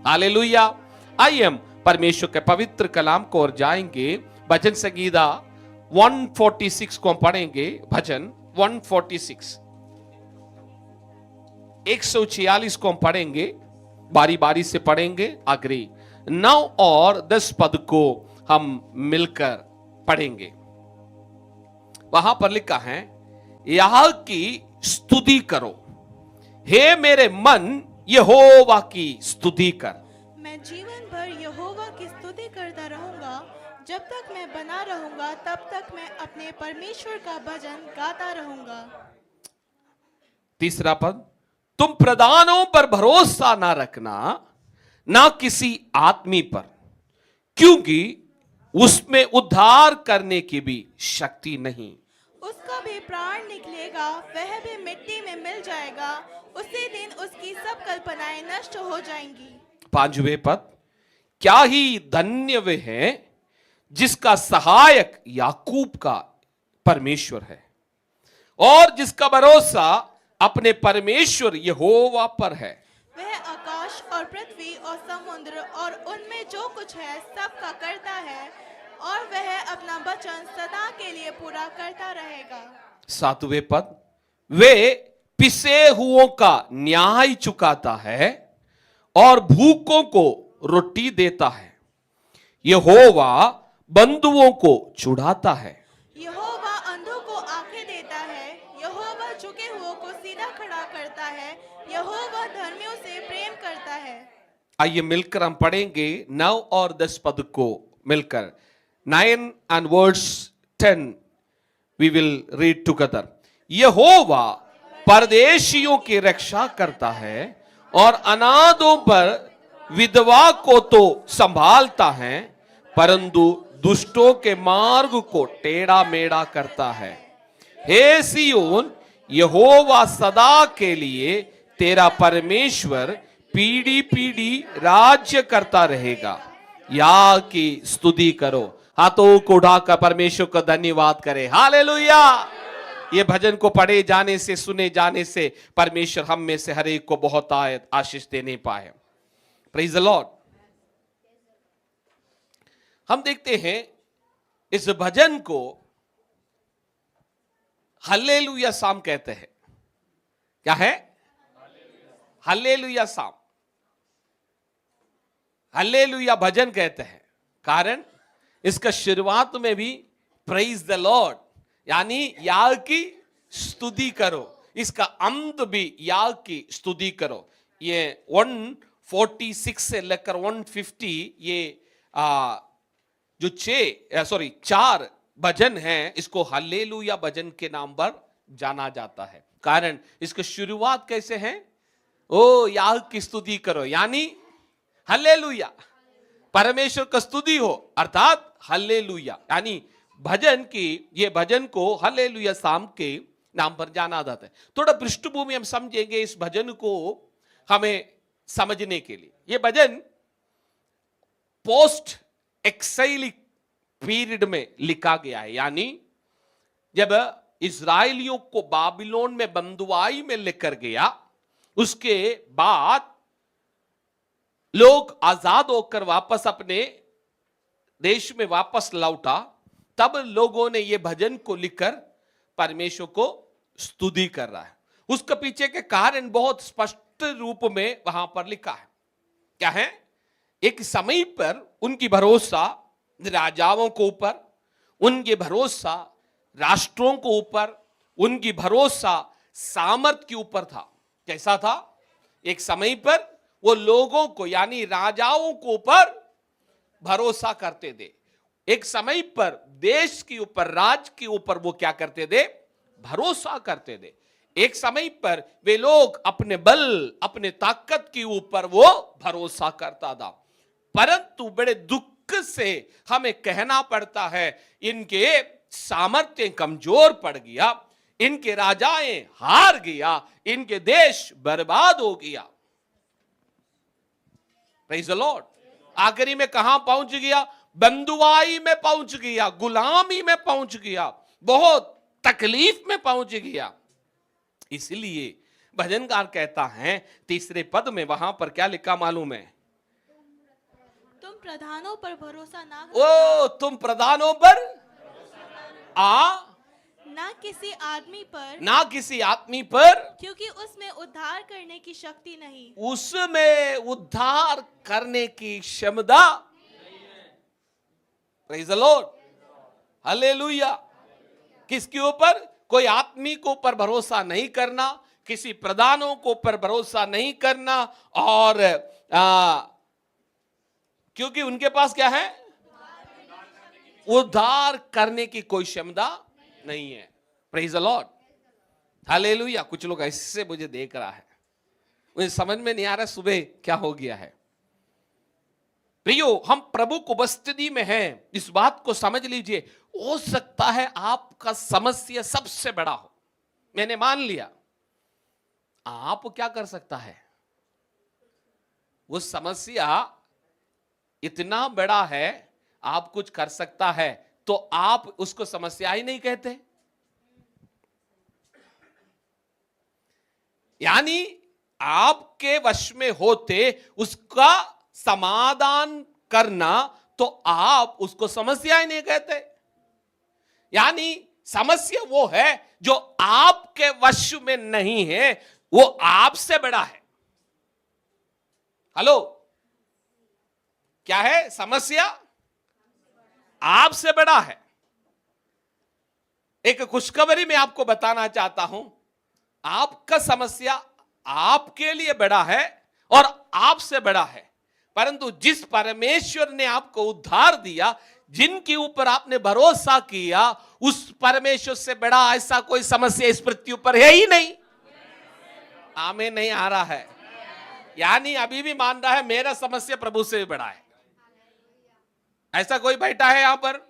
Hallelujah. आइए हम परमेश्वर के पवित्र कलाम को और जाएंगे। भजन संगीता 146 को हम पढ़ेंगे। भजन 146 146 को हम पढ़ेंगे, बारी बारी से पढ़ेंगे। अग्री 9 और 10 पद को हम मिलकर पढ़ेंगे। वहां पर लिखा है, यहोवा की स्तुति करो, हे मेरे मन यहोवा की स्तुति कर। मैं जीवन भर यहोवा की स्तुति करता रहूंगा। जब तक मैं बना रहूंगा तब तक मैं अपने परमेश्वर का भजन गाता रहूंगा। तीसरा पद, तुम प्रधानों पर भरोसा ना रखना, ना किसी आदमी पर, क्योंकि उसमें उद्धार करने की भी शक्ति नहीं। उसका भी प्राण निकलेगा, वह भी मिट्टी में मिल जाएगा। उसी दिन उसकी सब कल्पनाएं नष्ट हो जाएंगी। पांचवें पद, क्या ही धन्य वे है जिसका सहायक याकूब का परमेश्वर है और जिसका भरोसा अपने परमेश्वर यहोवा पर है। वह आकाश और पृथ्वी और समुद्र और उनमें जो कुछ है सब का करता है, और वह अपना वचन सदा के लिए पूरा करता रहेगा। सातवें पद, वे पिसे हुओं का न्याय चुकाता है और भूखों को रोटी देता है। यहोवा बंधुओं को छुड़ाता है। यहोवा अंधों को आंखें देता है। यहोवा झुके हुओं को सीधा खड़ा करता है। यहोवा धर्मियों से प्रेम करता है। आइए मिलकर हम पढ़ेंगे 9 और 10 पद को मिलकर। 9 and verse 10 we will read together. यहोवा परदेशियों की रक्षा करता है और अनाथों पर विधवा को तो संभालता है, परंतु दुष्टों के मार्ग को टेढ़ा मेढ़ा करता है। हे सियोन, यहोवा सदा के लिए तेरा परमेश्वर पीढ़ी पीढ़ी राज्य करता रहेगा। या की स्तुति करो, हाथों को उठाकर परमेश्वर का धन्यवाद करें। हालेलुया। ये भजन को पढ़े जाने से, सुने जाने से परमेश्वर हम में से हर एक को बहुत आशीष देने पाए। Praise the Lord. हम देखते हैं इस भजन को हल्लेलुया साम कहते हैं। क्या है? हल्लेलुया साम, हल्लेलुया भजन कहते हैं। कारण इसका शुरुआत में भी प्रेज द लॉर्ड यानी याह की स्तुति करो, इसका अंत भी याह की स्तुति करो। ये 146 से लेकर 150 ये जो 4 भजन हैं, इसको हल्लेलुया भजन के नाम पर जाना जाता है। कारण इसकी शुरुआत कैसे है? ओ याह की स्तुति करो यानी हल्लेलुया, परमेश्वर का स्तुति हो अर्थात हल्लेलुया। यानी भजन की, ये भजन को हल्लेलुया साम के नाम पर जाना जाता है। थोड़ा पृष्ठभूमि हम समझेंगे इस भजन को हमें समझने के लिए। ये भजन पोस्ट एक्साइलिक पीरियड में लिखा गया है, यानी जब इजराइलियों को बाबिलोन में बंदुआई में लेकर गया, उसके बाद लोग आजाद होकर वापस अपने देश में वापस लौटा, तब लोगों ने यह भजन को लिखकर परमेश्वर को स्तुति कर रहा है। उसके पीछे के कारण बहुत स्पष्ट रूप में वहां पर लिखा है। क्या है? एक समय पर उनकी भरोसा राजाओं के ऊपर, उनके भरोसा राष्ट्रों के ऊपर, उनकी भरोसा सामर्थ के ऊपर था। कैसा था? एक समय पर वो लोगों को यानी राजाओं के ऊपर भरोसा करते थे। एक समय पर देश के ऊपर, राज्य के ऊपर वो क्या करते थे? भरोसा करते थे। एक समय पर वे लोग अपने बल, अपने ताकत के ऊपर वो भरोसा करता था। परंतु बड़े दुख से हमें कहना पड़ता है, इनके सामर्थ्य कमजोर पड़ गया, इनके राजाएं हार गया, इनके देश बर्बाद हो गया। Praise the Lord. आखिरी में कहां पहुंच गया? बंदुआई में पहुंच गया, गुलामी में पहुंच गया, बहुत तकलीफ में पहुंच गया। इसलिए भजनकार कहता है तीसरे पद में, वहां पर क्या लिखा मालूम है? प्रधानों पर भरोसा ना ओ तुम प्रधानों पर ना किसी आदमी पर, ना किसी आदमी पर, क्योंकि उसमें उद्धार करने की शक्ति नहीं। उसमें उद्धार करने की क्षमता। Praise the Lord, hallelujah. किसके ऊपर? कोई आदमी को ऊपर भरोसा नहीं करना, किसी प्रधानों को ऊपर भरोसा नहीं करना, और क्योंकि उनके पास क्या है? उद्धार करने की कोई क्षमता नहीं है। Praise the Lord, hallelujah. कुछ लोग ऐसे मुझे देख रहा है, मुझे समझ में नहीं आ रहा सुबह क्या हो गया है। प्रियो, हम प्रभु को उपस्थिति में हैं, इस बात को समझ लीजिए। हो सकता है आपका समस्या सबसे बड़ा हो, मैंने मान लिया। आप क्या कर सकता है? वो समस्या इतना बड़ा है, आप कुछ कर सकता है, तो आप उसको समस्या ही नहीं कहते। यानी आपके वश में होते उसका समाधान करना, तो आप उसको समस्या ही नहीं कहते। यानी समस्या वो है जो आपके वश में नहीं है, वो आपसे बड़ा है। हेलो, क्या है? समस्या आपसे बड़ा है। एक खुशखबरी मैं आपको बताना चाहता हूं, आपका समस्या आपके लिए बड़ा है और आपसे बड़ा है, परंतु जिस परमेश्वर ने आपको उद्धार दिया, जिनके ऊपर आपने भरोसा किया, उस परमेश्वर से बड़ा ऐसा कोई समस्या इस पृथ्वी पर है ही नहीं। आमीन नहीं आ रहा है? यानी अभी भी मान रहा है मेरा समस्या प्रभु से भी बड़ा है। ऐसा कोई बैठा है यहां पर?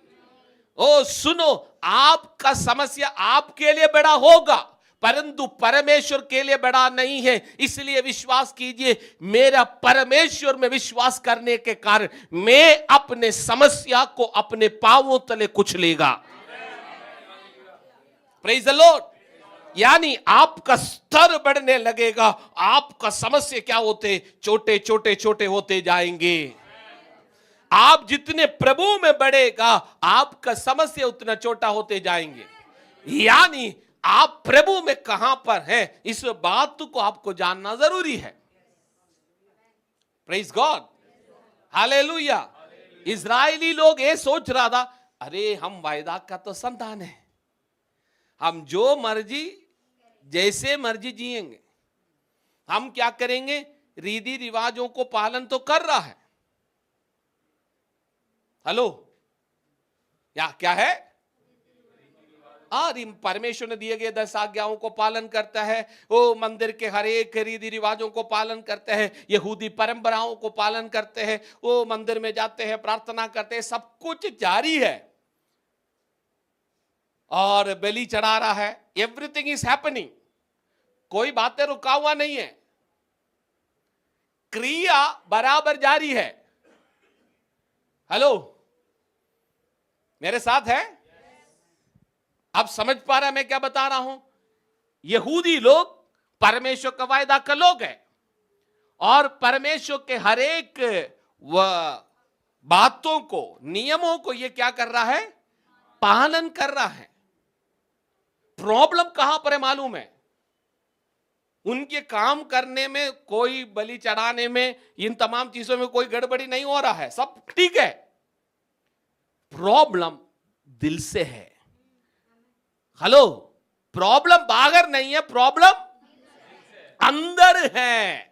ओ सुनो, आपका समस्या आपके लिए बड़ा होगा, परंतु परमेश्वर के लिए बड़ा नहीं है। इसलिए विश्वास कीजिए, मेरा परमेश्वर में विश्वास करने के कारण मैं अपने समस्या को अपने पांवों तले कुचलेगा। Praise the Lord. यानी आपका स्तर बढ़ने लगेगा, आपका समस्या क्या होते? छोटे छोटे छोटे होते जाएंगे। आप जितने प्रभु में बढ़ेगा, आपका समस्या उतना छोटा होते जाएंगे। यानी आप प्रभु में कहां पर हैं, इस बात को आपको जानना जरूरी है। Praise God, hallelujah. इजरायली लोग ये सोच रहा था, अरे हम वायदा का तो संतान है, हम जो मर्जी जैसे मर्जी जिएंगे, हम क्या करेंगे? रीति रिवाजों को पालन तो कर रहा है। हेलो, या क्या है? परमेश्वर ने दिए गए 10 आज्ञाओं को पालन करता है, वो मंदिर के हर एक रीति रिवाजों को पालन करते हैं, यहूदी परंपराओं को पालन करते हैं, वो मंदिर में जाते हैं, प्रार्थना करते हैं, सब कुछ जारी है और बलि चढ़ा रहा है। एवरीथिंग इज हैपनिंग, कोई बातें रुका हुआ नहीं है, क्रिया बराबर जारी है। हेलो, मेरे साथ है? अब समझ पा रहा है मैं क्या बता रहा हूं? यहूदी लोग परमेश्वर का वायदा का लोग हैं और परमेश्वर के हर एक बातों को, नियमों को ये क्या कर रहा है? पालन कर रहा है। प्रॉब्लम कहां पर है मालूम है? उनके काम करने में, कोई बलि चढ़ाने में, इन तमाम चीजों में कोई गड़बड़ी नहीं हो रहा है, सब ठीक है। प्रॉब्लम दिल से है। हेलो, प्रॉब्लम बाहर नहीं है, प्रॉब्लम अंदर है।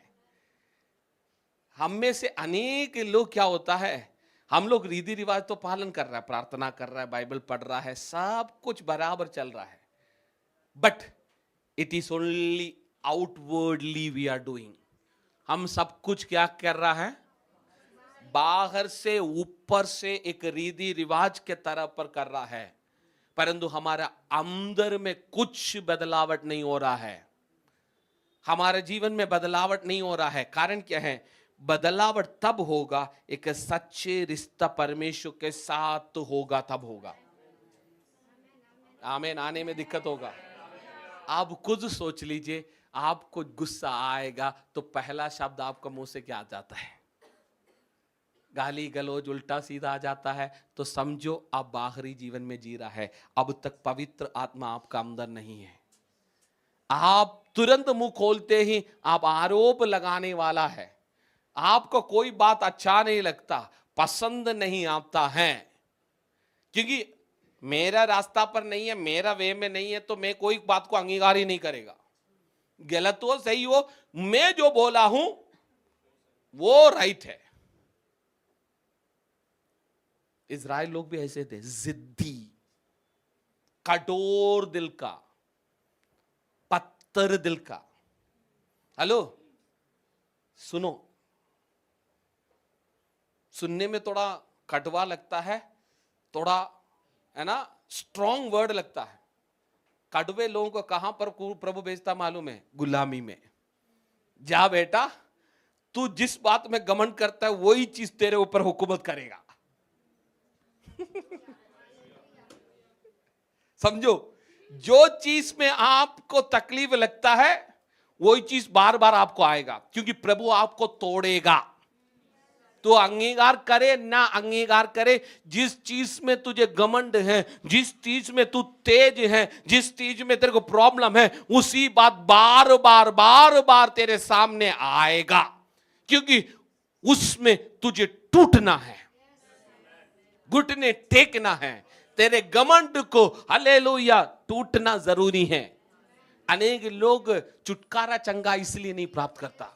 हम में से अनेक लोग क्या होता है, हम लोग रीति रिवाज तो पालन कर रहा है, प्रार्थना कर रहा है, बाइबल पढ़ रहा है, सब कुछ बराबर चल रहा है, but it is only outwardly we are doing. हम सब कुछ क्या कर रहा है? बाहर से, ऊपर से एक रीति रिवाज के तरह पर कर रहा है, परंतु हमारा अंदर में कुछ बदलावट नहीं हो रहा है। हमारे जीवन में बदलावट नहीं हो रहा है। कारण क्या है? बदलावट तब होगा एक सच्चे रिश्ता परमेश्वर के साथ होगा, तब होगा। आमीन। आने में दिक्कत होगा। आप खुद सोच लीजिए, आपको गुस्सा आएगा तो पहला शब्द आपका मुंह से क्या जाता है? गाली गलौज उल्टा सीधा आ जाता है तो समझो आप बाहरी जीवन में जी रहा है, अब तक पवित्र आत्मा आपका अंदर नहीं है। आप तुरंत मुंह खोलते ही आप आरोप लगाने वाला है, आपको कोई बात अच्छा नहीं लगता, पसंद नहीं आता है, क्योंकि मेरा रास्ता पर नहीं है, मेरा वे में नहीं है, तो मैं कोई बात को अंगीकार ही नहीं करेगा। गलत हो सही हो, मैं जो बोला हूं वो राइट है। इजराइल लोग भी ऐसे थे, जिद्दी, कठोर दिल का, पत्थर दिल का। हेलो, सुनो, सुनने में थोड़ा कटवा लगता है, थोड़ा है ना स्ट्रॉन्ग वर्ड लगता है। कड़वे लोगों को कहां पर प्रभु भेजता मालूम है? गुलामी में। जा बेटा, तू जिस बात में घमंड करता है वही चीज तेरे ऊपर हुकूमत करेगा। समझो, जो चीज में आपको तकलीफ लगता है वही चीज बार बार आपको आएगा, क्योंकि प्रभु आपको तोड़ेगा। तो अंगीकार करे ना अंगीकार करे, जिस चीज में तुझे घमंड है, जिस चीज में तू तेज है, जिस चीज में तेरे को प्रॉब्लम है, उसी बात बार बार तेरे सामने आएगा, क्योंकि उसमें तुझे टूटना है, घुटने टेकना है। तेरे घमंड को हालेलुया टूटना जरूरी है। अनेक लोग छुटकारा चंगा इसलिए नहीं प्राप्त करता,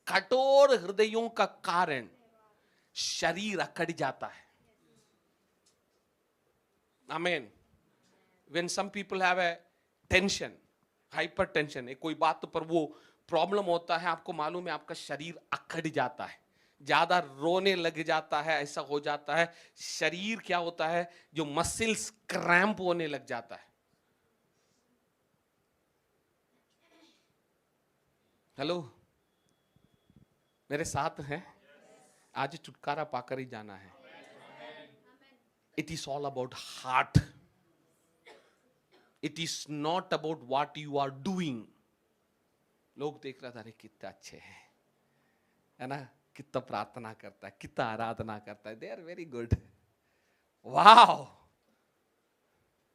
कठोर हृदयों का कारण शरीर अकड़ जाता है। आमीन। When some people have a tension, hypertension, कोई बात पर वो प्रॉब्लम होता है, आपको मालूम है आपका शरीर अकड़ जाता है, ज्यादा रोने लग जाता है, ऐसा हो जाता है। शरीर क्या होता है, जो मसल्स क्रैम्प होने लग जाता है। हेलो, मेरे साथ हैं? आज छुटकारा पाकर ही जाना है। It is all about heart, it is not about what you are doing. लोग देख रहे थे, अरे कितना अच्छे हैं, है ना, कितना प्रार्थना करता है, कितना आराधना करता है, they are very good, wow,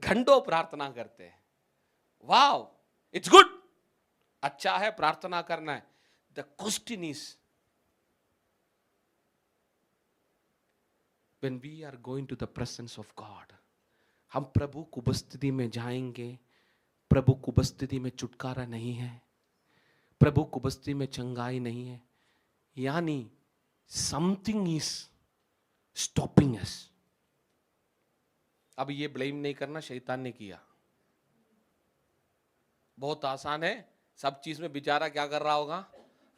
घंटों प्रार्थना करते हैं, वाओ, इट्स गुड, अच्छा है, प्रार्थना करना है। The question is, when we are going to the presence of God, हम प्रभु की उपस्थिति में जाएंगे, प्रभु की उपस्थिति में छुटकारा नहीं है, प्रभु की उपस्थिति में चंगाई नहीं है, यानी समथिंग इज स्टॉपिंग अस। अब ये ब्लेम नहीं करना शैतान ने किया, बहुत आसान है, सब चीज में बेचारा क्या कर रहा होगा,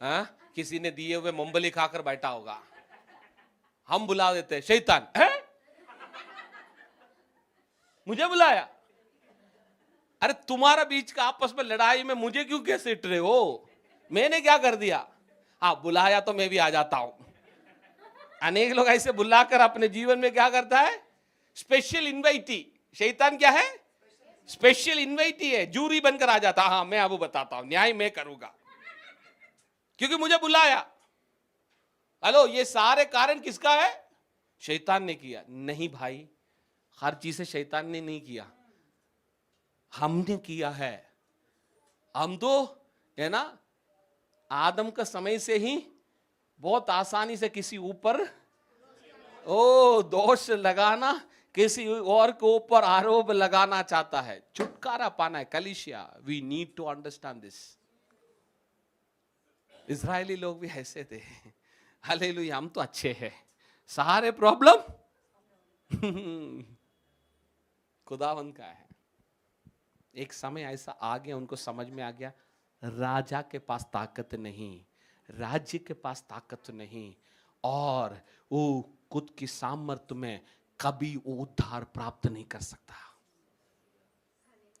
किसी ने दिए हुए मूंगफली खाकर बैठा होगा, हम बुला देते हैं शैतान है? मुझे बुलाया, अरे तुम्हारा बीच का आपस में लड़ाई में मुझे क्यों घसीट रहे हो, मैंने क्या कर दिया? हाँ, बुलाया तो मैं भी आ जाता हूं। अनेक लोग ऐसे बुलाकर अपने जीवन में क्या करता है, स्पेशल इनवाइटी। शैतान क्या है? स्पेशल इनवाइटी है, जूरी बनकर आ जाता, हाँ मैं अब बताता हूं, न्याय मैं करूंगा क्योंकि मुझे बुलाया। हेलो, ये सारे कारण किसका है? शैतान ने किया। नहीं भाई, हर चीज से शैतान ने नहीं किया, हमने किया है। हम तो है ना, आदम का समय से ही बहुत आसानी से किसी ऊपर दोष लगाना, किसी और के ऊपर आरोप लगाना चाहता है। छुटकारा पाना है कलीसिया, we need to understand this. इजरायली लोग भी ऐसे थे, हालेलुया, हम तो अच्छे हैं, सारे प्रॉब्लम खुदावन का है। एक समय ऐसा आ गया, उनको समझ में आ गया, राजा के पास ताकत नहीं, राज्य के पास ताकत नहीं, और वो खुद की सामर्थ्य में कभी वो उद्धार प्राप्त नहीं कर सकता।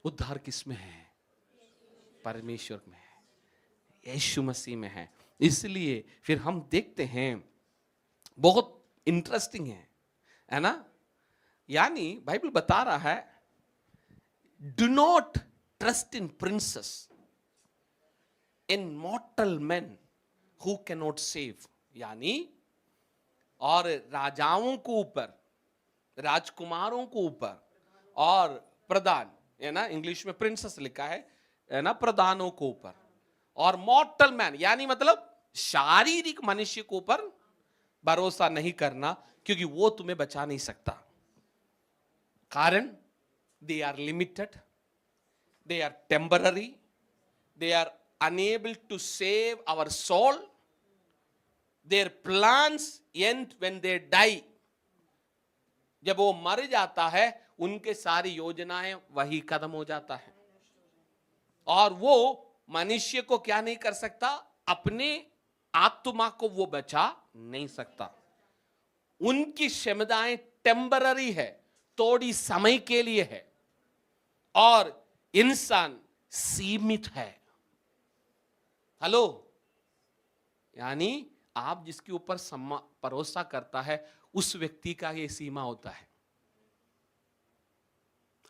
उद्धार किसमें है? परमेश्वर में है, यीशु मसीह में है। इसलिए फिर हम देखते हैं, बहुत इंटरेस्टिंग है ना, यानी बाइबल बता रहा है, do not trust in princess, in मॉर्टल man who can not save. यानी और राजाओं को ऊपर, राजकुमारों को ऊपर, और प्रधान, है ना, इंग्लिश में प्रिंसेस लिखा है ना, प्रधानों को ऊपर, और मॉर्टल मैन यानी मतलब शारीरिक मनुष्य के ऊपर भरोसा नहीं करना, क्योंकि वो तुम्हें बचा नहीं सकता। कारण they are limited, they are temporary, they are unable to save our soul, their plans and when they die. जब वो मर जाता है उनके सारी योजनाएं वही खत्म हो जाता है, और वो मनुष्य को क्या नहीं कर सकता, अपने आत्मा को वो बचा नहीं सकता। उनकी क्षमताएं टेम्पररी है, थोड़ी समय के लिए है, और इंसान सीमित है। हेलो, यानी आप जिसके ऊपर भरोसा करता है उस व्यक्ति का ये सीमा होता है।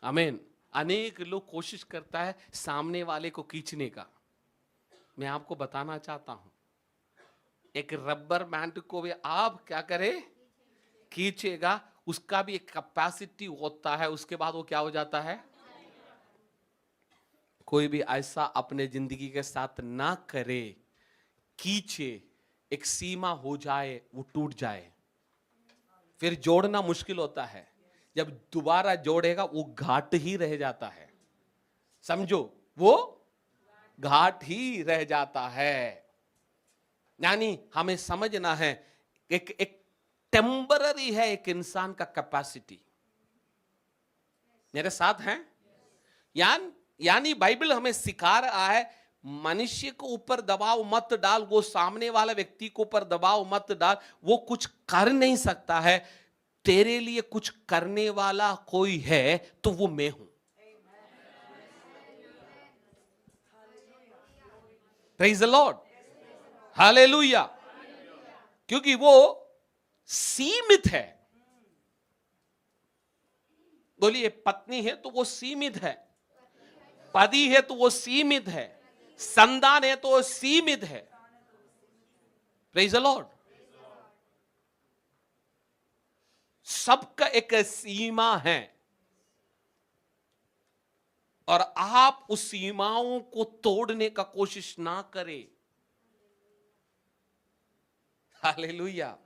आमीन। अनेक लोग कोशिश करता है सामने वाले को खींचने का। मैं आपको बताना चाहता हूं, एक रबर बैंड को भी आप क्या करें, खींचेगा, उसका भी एक कैपेसिटी होता है, उसके बाद वो क्या हो जाता है। कोई भी ऐसा अपने जिंदगी के साथ ना करे, खींचे, एक सीमा हो जाए, वो टूट जाए, फिर जोड़ना मुश्किल होता है। जब दोबारा जोड़ेगा वो घाट ही रह जाता है, समझो, वो घाट ही रह जाता है। यानी हमें समझना है, एक टेम्पररी है एक इंसान का कैपेसिटी। मेरे साथ हैं? यानी बाइबल हमें सिखा रहा है, मनुष्य को ऊपर दबाव मत डाल, वो सामने वाला व्यक्ति को ऊपर दबाव मत डाल, वो कुछ कर नहीं सकता है। तेरे लिए कुछ करने वाला कोई है तो वो मैं हूं। Praise the Lord, hallelujah. क्योंकि वो सीमित है। बोलिए, पत्नी है तो वो सीमित है, पति है तो वो सीमित है, संतान है तो वो सीमित है। Praise the Lord. सबका एक सीमा है, और आप उस सीमाओं को तोड़ने का कोशिश ना करें। हालेलुया।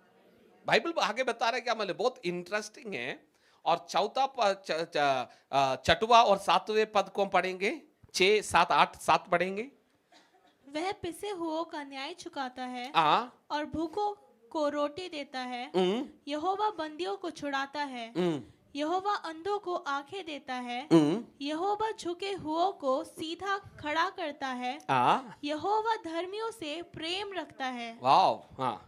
बाइबल आगे बता रहा है क्या, मतलब बहुत इंटरेस्टिंग है। और छठवां और सातवें पद को हम पढ़ेंगे, 6, 7, 8, 7 पढ़ेंगे। वह पिसे हुओं का न्याय चुकाता है हाँ, और भूखों को रोटी देता है। यहोवा बंदियों को छुड़ाता है। यहोवा अंधों को आंखें देता है। यहोवा झुके हुओं को सीधा खड़ा करता है। यहोवा धर्मियों से प्रेम रखता है। वाह, हाँ,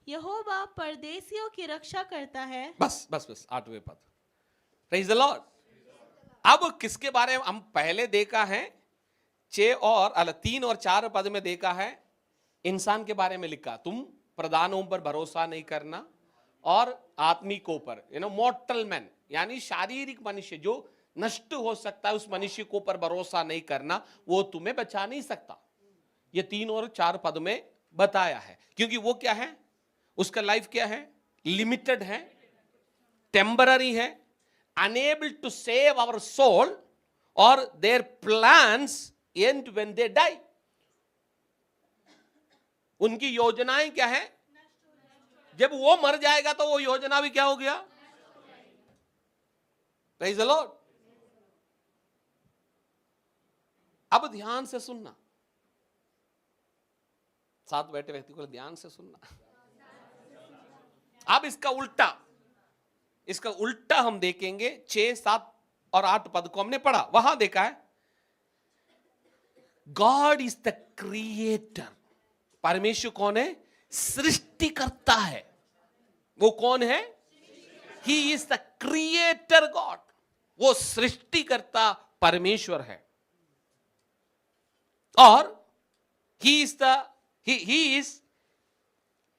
यहोवा परदेशियों की रक्षा करता है। बस 8वें पद। Praise the Lord. अब किसके बारे में हम पहले देखा है, 3 और 4 पद में देखा है, इंसान के बारे में लिखा, तुम प्रधानों पर भरोसा नहीं करना, और आत्मिकों पर, मॉर्टल मैन यानी शारीरिक मनुष्य जो नष्ट हो सकता है, उस मनुष्य को पर भरोसा नहीं करना, वो तुम्हें बचा नहीं सकता। ये 3 और 4 पद में बताया है। क्योंकि वो क्या है, उसका लाइफ क्या है, लिमिटेड है, टेम्पररी है, unable to save our soul, और their plans and when they die. उनकी योजनाएं क्या है, जब वो मर जाएगा तो वो योजना भी क्या हो गया। Praise the Lord. अब ध्यान से सुनना, साथ बैठे व्यक्ति को ध्यान से सुनना। अब इसका उल्टा हम देखेंगे। 6, 7 और 8 पद को हमने पढ़ा, वहां देखा है, गॉड इज द क्रिएटर। परमेश्वर कौन है, सृष्टि करता है। वो कौन है, he is the creator God. वो सृष्टि करता परमेश्वर है, और he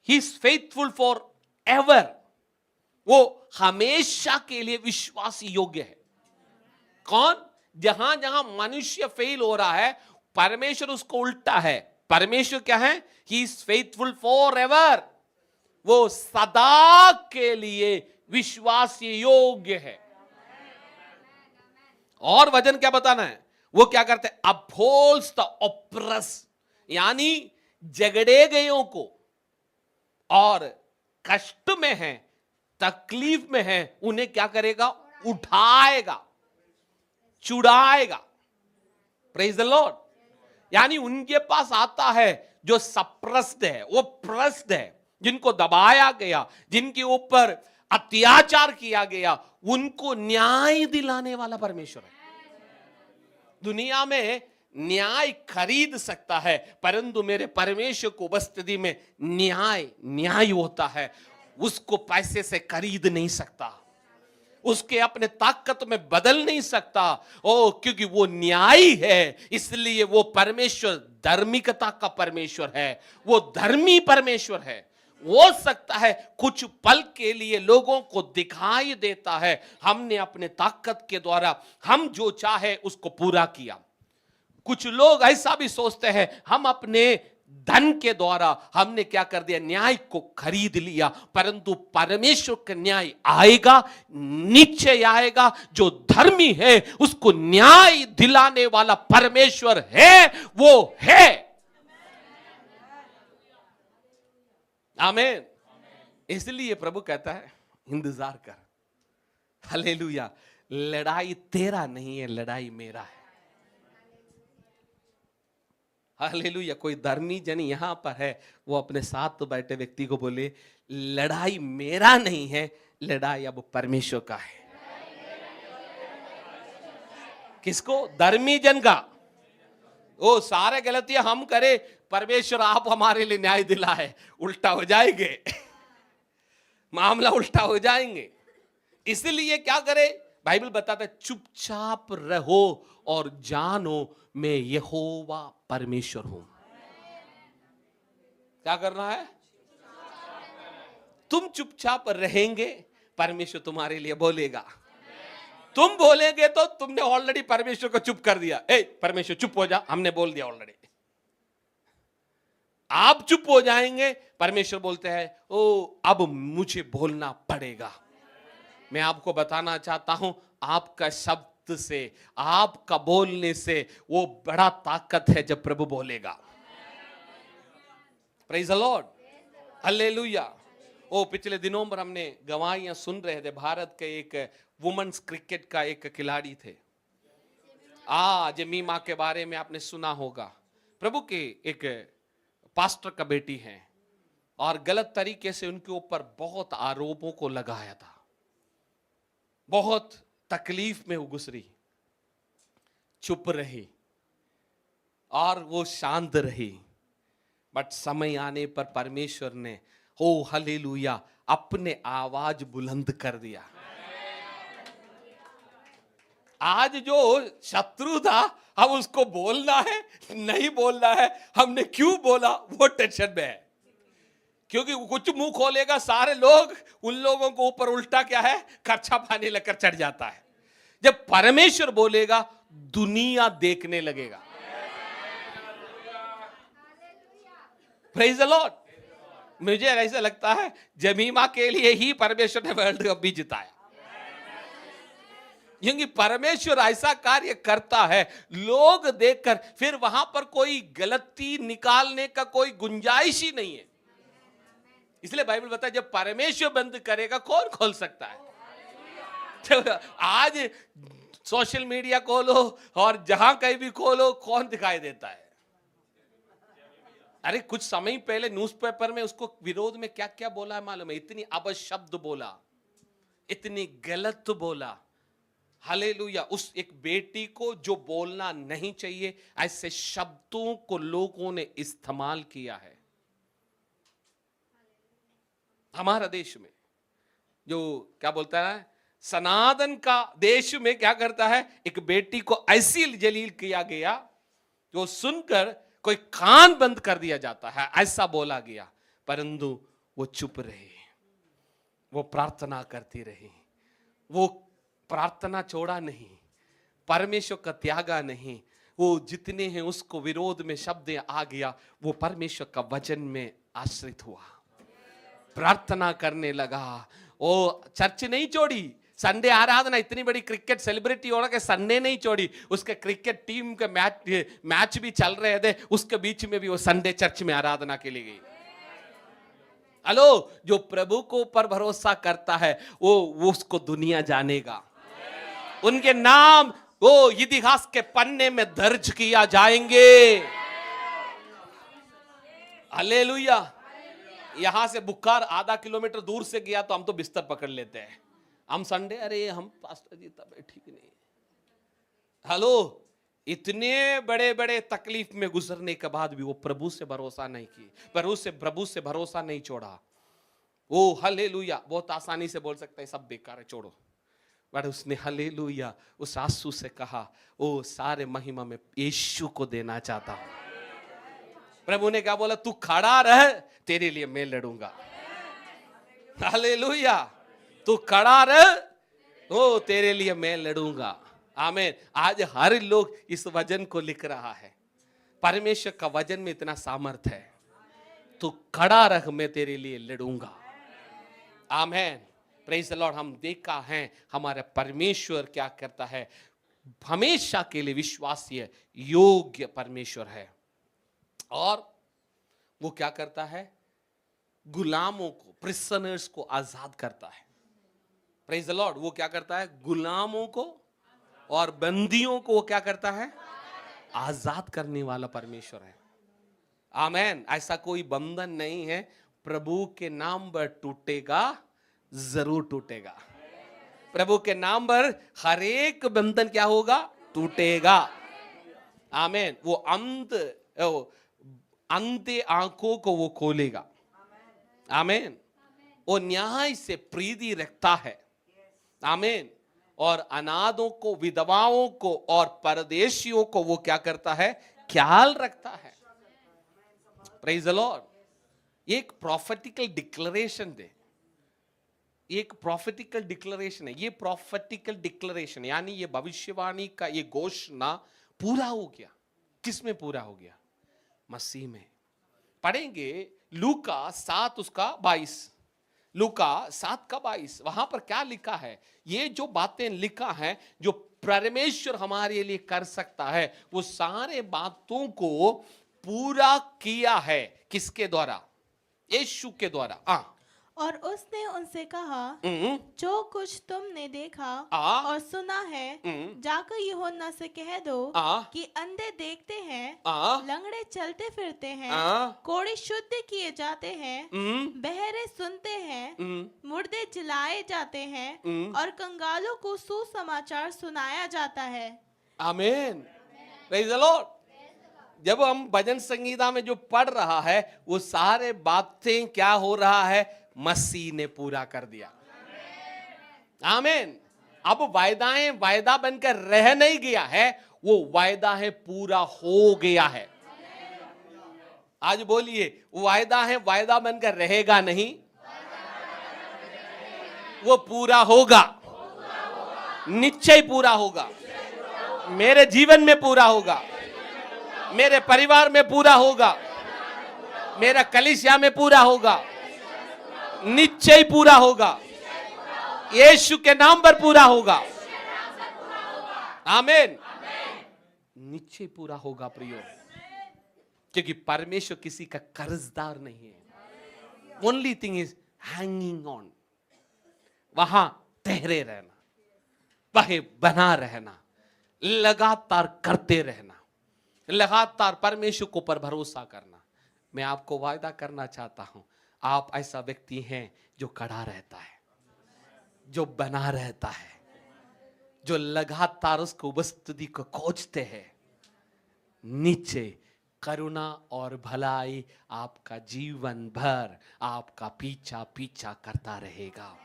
is faithful for ever. वो हमेशा के लिए विश्वास योग्य है। कौन, जहां जहां मनुष्य फेल हो रहा है, परमेश्वर उसको उल्टा है। परमेश्वर क्या है, he is faithful for ever. वो सदा के लिए विश्वास योग्य है। और वचन क्या बताना है? वो क्या करते हैं? अपहोल्ड्स द ऑप्रेस, यानी झगड़े गयों को और कष्ट में है, तकलीफ में है, उन्हें क्या करेगा? उठाएगा, छुड़ाएगा। Praise the Lord. यानी उनके पास आता है जो सप्रेस्ड है, वो प्रेस्ड है, जिनको दबाया गया, जिनके ऊपर अत्याचार किया गया, उनको न्याय दिलाने वाला परमेश्वर है। दुनिया में न्याय खरीद सकता है, परंतु मेरे परमेश्वर को उपस्थिति में न्याय होता है। उसको पैसे से खरीद नहीं सकता, उसके अपने ताकत में बदल नहीं सकता। क्योंकि वो न्यायी है, इसलिए वो परमेश्वर धार्मिकता का परमेश्वर है, वो धर्मी परमेश्वर है। हो सकता है कुछ पल के लिए लोगों को दिखाई देता है हमने अपने ताकत के द्वारा हम जो चाहे उसको पूरा किया। कुछ लोग ऐसा भी सोचते हैं हम अपने धन के द्वारा हमने क्या कर दिया? न्याय को खरीद लिया। परंतु परमेश्वर का न्याय आएगा, निश्चय आएगा। जो धर्मी है उसको न्याय दिलाने वाला परमेश्वर है, वो है। आमीन। इसलिए प्रभु कहता है इंतजार कर। हालेलुया। लड़ाई तेरा नहीं है, लड़ाई मेरा है। हालेलुया। कोई धर्मी जन यहां पर है, वो अपने साथ बैठे व्यक्ति को बोले लड़ाई मेरा नहीं है, लड़ाई अब परमेश्वर का है। किसको? धर्मी जन का। वो सारे गलतियां हम करे, परमेश्वर आप हमारे लिए न्याय दिलाए, उल्टा हो जाएंगे मामला उल्टा हो जाएंगे। इसलिए क्या करे? बाइबल बताता है चुपचाप रहो और जानो मैं यहोवा परमेश्वर हूं। क्या करना है? तुम चुपचाप रहेंगे, परमेश्वर तुम्हारे लिए बोलेगा। तुम बोलेंगे तो तुमने ऑलरेडी परमेश्वर को चुप कर दिया। परमेश्वर चुप हो जा, हमने बोल दिया ऑलरेडी। आप चुप हो जाएंगे, परमेश्वर बोलते हैं अब मुझे बोलना पड़ेगा। मैं आपको बताना चाहता हूं, आपका शब्द से, आपका बोलने से वो बड़ा ताकत है जब प्रभु बोलेगा। Praise the Lord. हालेलुया। पिछले दिनों पर हमने गवाहियां सुन रहे थे। भारत के एक वुमेन्स क्रिकेट का एक खिलाड़ी थे, जेमिमा के बारे में आपने सुना होगा। प्रभु के एक पास्टर का बेटी है और गलत तरीके से उनके ऊपर बहुत आरोपों को लगाया था। बहुत तकलीफ में वो गुजरी, चुप रही और वो शांत रही। बट समय आने पर परमेश्वर ने हालेलुया अपने आवाज बुलंद कर दिया। आज जो शत्रु था, अब उसको बोलना है नहीं बोलना है, हमने क्यों बोला वो टेंशन में है। क्योंकि कुछ मुंह खोलेगा सारे लोग, उन लोगों को ऊपर उल्टा क्या है? खर्चा पानी लेकर चढ़ जाता है। जब परमेश्वर बोलेगा दुनिया देखने लगेगा। Praise the Lord. मुझे ऐसा लगता है जमीमा के लिए ही परमेश्वर ने वर्ल्ड कप भी जिताया, क्योंकि परमेश्वर ऐसा कार्य करता है लोग देखकर फिर वहां पर कोई गलती निकालने का कोई गुंजाइश ही नहीं है। इसलिए बाइबल बताता है जब परमेश्वर बंद करेगा कौन खोल सकता है? तो आज सोशल मीडिया खोलो और जहां कहीं भी खोलो, कौन दिखाई देता है? अरे कुछ समय पहले न्यूज़पेपर में उसको विरोध में क्या क्या बोला है मालूम है? इतनी अपशब्द बोला, इतनी गलत बोला। हालेलुया। उस एक बेटी को जो बोलना नहीं चाहिए, ऐसे शब्दों को लोगों ने इस्तेमाल किया है। हमारा देश में जो क्या बोलता है, सनातन का देश में क्या करता है, एक बेटी को ऐसी जलील किया गया जो सुनकर कोई कान बंद कर दिया जाता है, ऐसा बोला गया। परंतु वो चुप रही, वो प्रार्थना करती रही, वो प्रार्थना छोड़ा नहीं, परमेश्वर का त्यागा नहीं। वो जितने हैं उसको विरोध में शब्द आ गया, वो परमेश्वर का वचन में आश्रित हुआ। प्रार्थना करने लगा। वो चर्च नहीं छोड़ी, संडे आराधना, इतनी बड़ी क्रिकेट सेलिब्रिटी होना के संडे नहीं छोड़ी, उसके क्रिकेट टीम के मैच भी चल रहे थे, उसके बीच में भी वो संडे चर्च में आराधना के लिए गई। हेलो, जो प्रभु को ऊपर भरोसा करता है वो उसको दुनिया जानेगा, उनके नाम वो इतिहास के पन्ने में दर्ज किया जाएंगे। हालेलुया। यहां से बुखार आधा किलोमीटर दूर से गया तो हम तो बिस्तर पकड़ लेते हैं, हम संडे, अरे हम पास्टर जी तब ठीक नहीं। हेलो, इतने बड़े बड़े तकलीफ में गुजरने के बाद भी वो प्रभु से भरोसा नहीं की, प्रभु से भरोसा नहीं छोड़ा। ओ हालेलुया। बहुत आसानी से बोल सकता है सब बेकार है, छोड़ो, बट उसने हालेलुया उस आंसू से कहा, ओ सारे महिमा में यीशु को देना चाहता हूं। प्रभु ने क्या बोला, तू खड़ा रह, तेरे लिए मैं लड़ूंगा। हालेलुया, तू खड़ा रह, ओ तेरे लिए मैं लड़ूंगा। आमीन। आज हर लोग इस वचन को लिख रहा है, परमेश्वर का वचन में इतना सामर्थ है, तू खड़ा रह, मैं तेरे लिए लड़ूंगा। आमीन। Praise the Lord. हम देखा है हमारे परमेश्वर क्या करता है, हमेशा के लिए विश्वासीय योग्य परमेश्वर है, और वो क्या करता है, गुलामों को, प्रिजनर्स को आजाद करता है। Praise the Lord. वो क्या करता है, गुलामों को और बंदियों को वो क्या करता है, आजाद करने वाला परमेश्वर है। आमीन। ऐसा कोई बंधन नहीं है प्रभु के नाम पर टूटेगा, जरूर टूटेगा। प्रभु के नाम पर हर एक बंधन क्या होगा, टूटेगा। आमीन। वो अंधे आंखों को वो खोलेगा। आमीन। वो न्याय से प्रीति रखता है। आमीन। और अनाथों को, विधवाओं को और परदेशियों को वो क्या करता है, ख्याल रखता है। Praise the Lord. ये एक प्रॉफेटिकल डिक्लेरेशन दे, एक प्रॉफेटिकल डिक्लेरेशन है। ये प्रॉफेटिकल डिक्लेरेशन यानी ये भविष्यवाणी का ये घोषणा पूरा हो गया। किस में पूरा हो गया, मसीह में। पढ़ेंगे लूका 7 उसका 22, लूका 7 का 22। वहां पर क्या लिखा है, ये जो बातें लिखा है जो परमेश्वर हमारे लिए कर सकता है, वो सारे बातों को पूरा किया है। किसके द्वारा, यीशु के द्वारा। और उसने उनसे कहा, जो कुछ तुमने देखा और सुना है, जाकर यूहन्ना से कह दो कि अंधे देखते हैं, लंगड़े चलते फिरते हैं, कोढ़े शुद्ध किए जाते हैं, बहरे सुनते हैं, मुर्दे जिलाए जाते हैं, और कंगालों को सुसमाचार सुनाया जाता है। आमीन। Praise the Lord. जब हम भजन संगीता में जो पढ़ रहा है वो सारे बातें क्या हो रहा है, मसीह ने पूरा कर दिया। आमीन। अब वायदाएं वायदा बनकर रह नहीं गया है, वो वायदा है पूरा हो गया है। आज बोलिए, वायदा है वायदा बनकर रहेगा नहीं, वो पूरा होगा, निश्चय पूरा होगा। मेरे जीवन में पूरा होगा, मेरे परिवार में पूरा होगा, मेरा कलीसिया में पूरा होगा, निश्चय पूरा होगा, यीशु के नाम पर पूरा होगा। आमीन। निश्चय पूरा होगा प्रियो, क्योंकि परमेश्वर किसी का कर्जदार नहीं है। Only thing is hanging on, वहां ठहरे रहना, वहीं बना रहना, लगातार करते रहना, लगातार परमेश्वर को पर भरोसा करना। मैं आपको वायदा करना चाहता हूं, आप ऐसा व्यक्ति हैं जो खड़ा रहता है, जो बना रहता है, जो लगातार उसको उपस्थिति को खोजते हैं। नीचे करुणा और भलाई आपका जीवन भर आपका पीछा पीछा करता रहेगा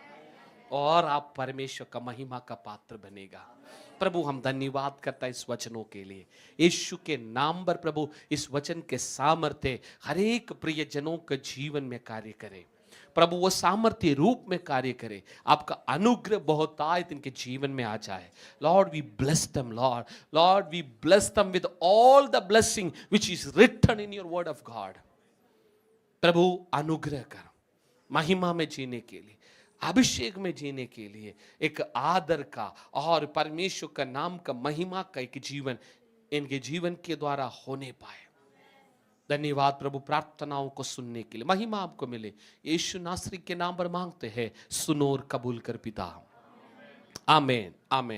और आप परमेश्वर का महिमा का पात्र बनेगा। प्रभु हम धन्यवाद करता है इस वचनों के लिए, यीशु के नाम पर प्रभु इस वचन के सामर्थ्य हर एक प्रियजनों के जीवन में कार्य करे। प्रभु वो सामर्थ्य रूप में कार्य करे, आपका अनुग्रह बहुतायत इनके जीवन में आ जाए। Lord we bless them, Lord we bless them with all the blessing which is written in your word of God. प्रभु अनुग्रह कर, महिमा में जीने के लिए, अभिषेक में जीने के लिए, एक आदर का और परमेश्वर का नाम का महिमा का एक जीवन इनके जीवन के द्वारा होने पाए। धन्यवाद प्रभु, प्रार्थनाओं को सुनने के लिए। महिमा आपको मिले, यीशु नासरी के नाम पर मांगते हैं, सुनो और कबूल कर पिता। आमीन आमीन।